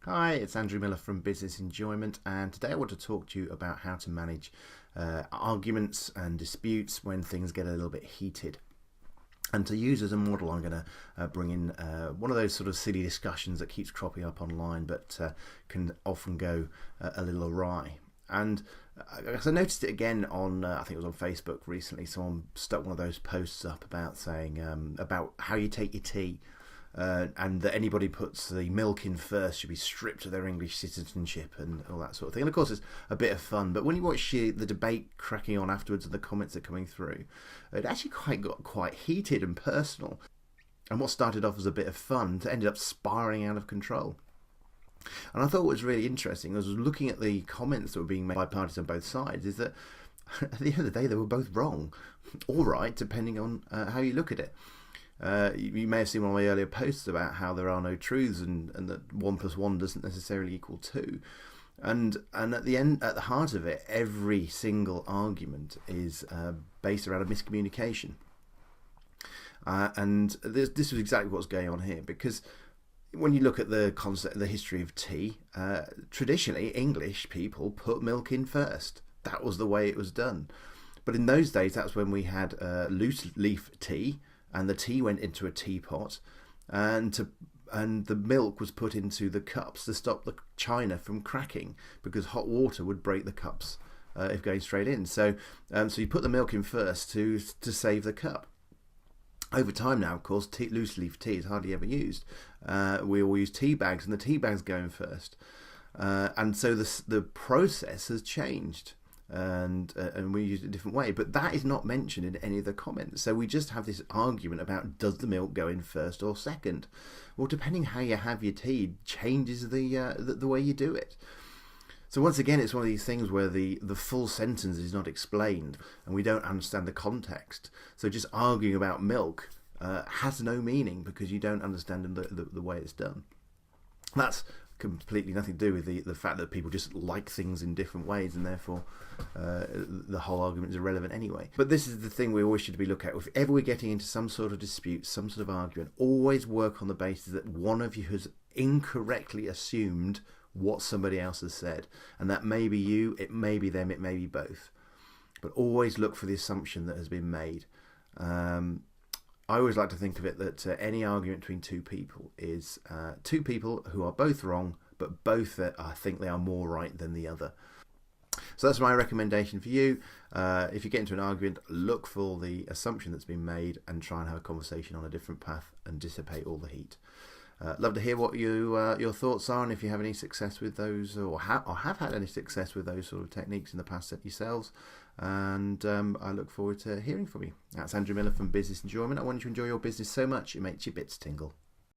Hi, it's Andrew Miller from Business Enjoyment, and today I want to talk to you about how to manage arguments and disputes when things get a little bit heated. And to use as a model, I'm going to bring in one of those sort of silly discussions that keeps cropping up online, but can often go a little awry. And I guess I noticed it again on, I think it was on Facebook recently. Someone stuck one of those posts up about saying about how you take your tea. And that anybody puts the milk in first should be stripped of their English citizenship and all that sort of thing. And of course, it's a bit of fun. But when you watch the debate cracking on afterwards and the comments that are coming through, it actually got quite heated and personal. And what started off as a bit of fun ended up spiraling out of control. And I thought what was really interesting, as I was looking at the comments that were being made by parties on both sides, is that at the end of the day, they were both wrong. All right, depending on how you look at it. You may have seen one of my earlier posts about how there are no truths and that 1 plus 1 doesn't necessarily equal 2. And at the heart of it, every single argument is based around a miscommunication. And this was exactly what's going on here, because when you look at the concept, the history of tea, traditionally English people put milk in first. That was the way it was done. But in those days, that's when we had loose leaf tea. And the tea went into a teapot, and the milk was put into the cups to stop the china from cracking, because hot water would break the cups if going straight in. So you put the milk in first to save the cup. Over time now, of course, loose leaf tea is hardly ever used. We all use tea bags, and the tea bags go in first. And so the process has changed. And we use it a different way, but that is not mentioned in any of the comments. So we just have this argument about, does the milk go in first or second? Well, depending how you have your tea changes the way you do it. So once again, it's one of these things where the full sentence is not explained and we don't understand the context. So just arguing about milk has no meaning because you don't understand the way it's done. That's completely nothing to do with the fact that people just like things in different ways, and therefore the whole argument is irrelevant anyway. But this is the thing we always should be looking at. If ever we're getting into some sort of dispute, some sort of argument, always work on the basis that one of you has incorrectly assumed what somebody else has said, and that may be you, it may be them, it may be both, but always look for the assumption that has been made. I always like to think of it that any argument between two people is two people who are both wrong, but both I think they are more right than the other. So that's my recommendation for you. If you get into an argument, look for the assumption that's been made and try and have a conversation on a different path and dissipate all the heat. Love to hear what your thoughts are, and if you have any success with those, or have had any success with those sort of techniques in the past yourselves. And I look forward to hearing from you. That's Andrew Miller from Business Enjoyment. I want you to enjoy your business so much it makes your bits tingle.